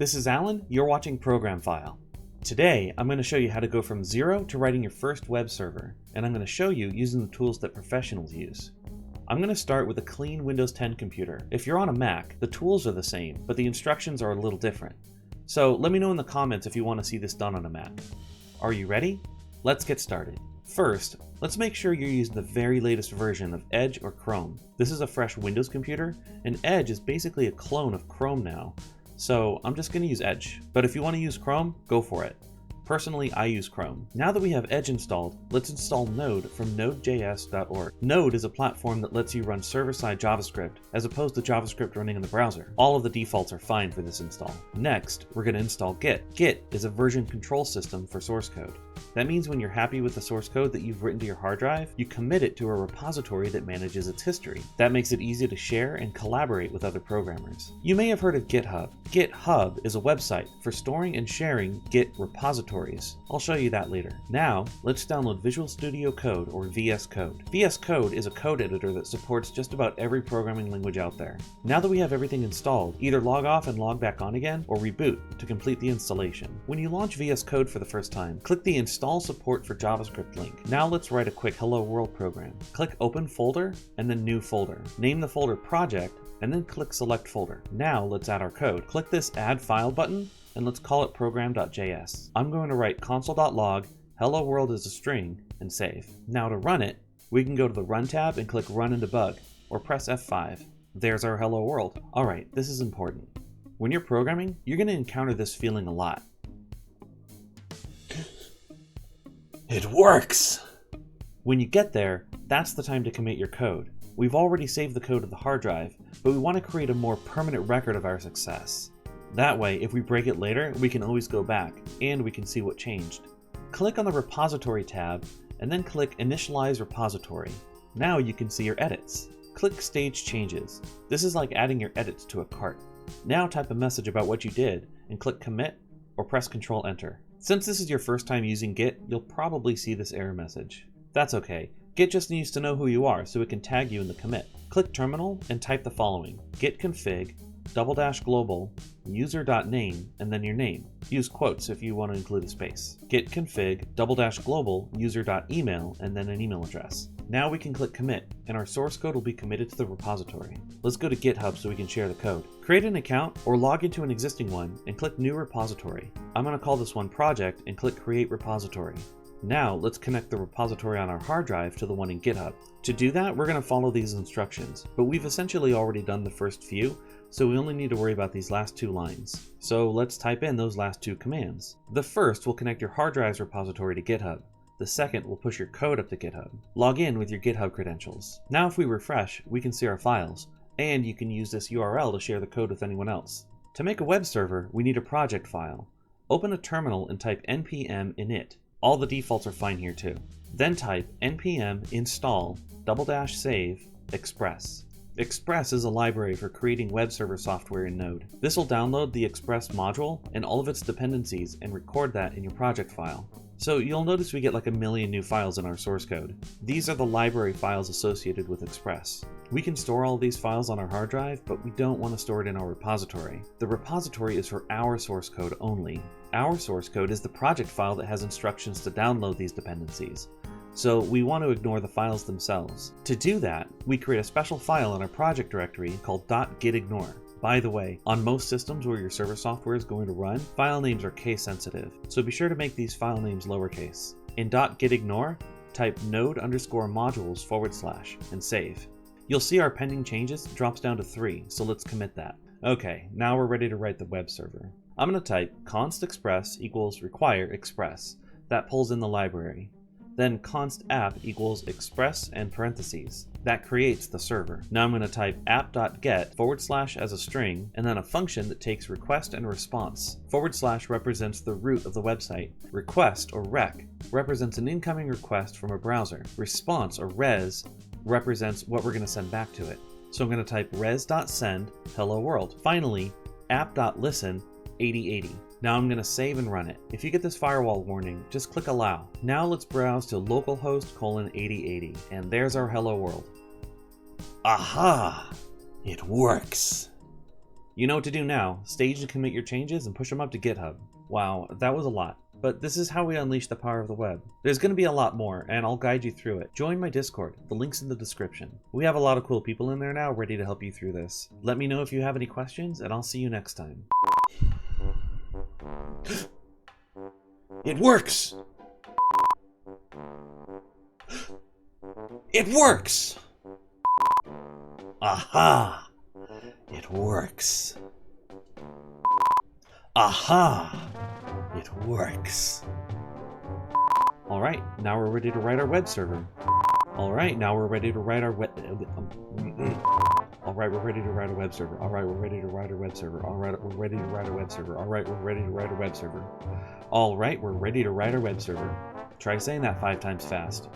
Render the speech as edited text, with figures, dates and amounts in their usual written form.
This is Alan, you're watching Program File. Today, I'm going to show you how to go from zero to writing your first web server, and I'm going to show you using the tools that professionals use. I'm going to start with a clean Windows 10 computer. If you're on a Mac, the tools are the same, but the instructions are a little different. So let me know in the comments if you want to see this done on a Mac. Are you ready? Let's get started. First, let's make sure you're using the very latest version of Edge or Chrome. This is a fresh Windows computer, and Edge is basically a clone of Chrome now. So I'm just going to use Edge, but if you want to use Chrome, go for it. Personally, I use Chrome. Now that we have Edge installed, let's install Node from nodejs.org. Node is a platform that lets you run server-side JavaScript, as opposed to JavaScript running in the browser. All of the defaults are fine for this install. Next, we're going to install Git. Git is a version control system for source code. That means when you're happy with the source code that you've written to your hard drive, you commit it to a repository that manages its history. That makes it easy to share and collaborate with other programmers. You may have heard of GitHub. GitHub is a website for storing and sharing Git repositories. I'll show you that later. Now, let's download Visual Studio Code or VSCode. VSCode is a code editor that supports just about every programming language out there. Now that we have everything installed, either log off and log back on again, or reboot to complete the installation. When you launch VSCode for the first time, click the Install Support for JavaScript link. Now let's write a quick Hello World program. Click Open Folder and then New Folder. Name the folder Project and then click Select Folder. Now let's add our code. Click this Add File button and let's call it program.js. I'm going to write console.log, hello world is a string, and save. Now to run it, we can go to the Run tab and click Run and Debug, or press F5. There's our hello world. Alright, this is important. When you're programming, you're going to encounter this feeling a lot. It works! When you get there, that's the time to commit your code. We've already saved the code to the hard drive, but we want to create a more permanent record of our success. That way, if we break it later, we can always go back, and we can see what changed. Click on the Repository tab, and then click Initialize Repository. Now you can see your edits. Click Stage Changes. This is like adding your edits to a cart. Now type a message about what you did, and click Commit, or press Ctrl Enter. Since this is your first time using Git, you'll probably see this error message. That's okay. Git just needs to know who you are so it can tag you in the commit. Click Terminal and type the following: git config --global user.name and then your name. Use quotes if you want to include a space. Git config --global user.email and then an email address. Now we can click commit and our source code will be committed to the repository. Let's go to GitHub so we can share the code. Create an account or log into an existing one and click New Repository. I'm going to call this one Project and click Create Repository. Now let's connect the repository on our hard drive to the one in GitHub. To do that, we're going to follow these instructions, but we've essentially already done the first few, so we only need to worry about these last two lines. So let's type in those last two commands. The first will connect your hard drive's repository to GitHub. The second will push your code up to GitHub. Log in with your GitHub credentials. Now if we refresh, we can see our files, and you can use this URL to share the code with anyone else. To make a web server, we need a project file. Open a terminal and type npm init. All the defaults are fine here too. Then type npm install --save express. Express is a library for creating web server software in Node. This will download the Express module and all of its dependencies and record that in your project file. So you'll notice we get like a million new files in our source code. These are the library files associated with Express. We can store all these files on our hard drive, but we don't want to store it in our repository. The repository is for our source code only. Our source code is the project file that has instructions to download these dependencies. So we want to ignore the files themselves. To do that, we create a special file in our project directory called .git ignore. By the way, on most systems where your server software is going to run, file names are case sensitive, so be sure to make these file names lowercase. In .git ignore, type node_modules / and save. You'll see our pending changes drops down to 3, so let's commit that. Okay, now we're ready to write the web server. I'm going to type const express equals require express. That pulls in the library. Then const app equals express and parentheses. That creates the server. Now I'm going to type app.get / as a string, and then a function that takes request and response. / represents the root of the website. Request, or rec, represents an incoming request from a browser. Response, or res, represents what we're going to send back to it. So I'm going to type res.send hello world. Finally, app.listen 8080. Now I'm going to save and run it. If you get this firewall warning, just click allow. Now let's browse to localhost :8080, and there's our hello world. Aha! It works! You know what to do now. Stage and commit your changes and push them up to GitHub. Wow, that was a lot. But this is how we unleash the power of the web. There's going to be a lot more, and I'll guide you through it. Join my Discord. The link's in the description. We have a lot of cool people in there now ready to help you through this. Let me know if you have any questions, and I'll see you next time. It works! It works! Aha! It works. Aha! It works. Alright, now we're ready to write our web server. Alright, now we're ready to write our Alright, we're ready to write a web server. Alright, we're ready to write a web server. Alright, we're ready to write a web server. Alright, we're ready to write a web server. Alright, we're ready to write our web server. Try saying that 5 times fast.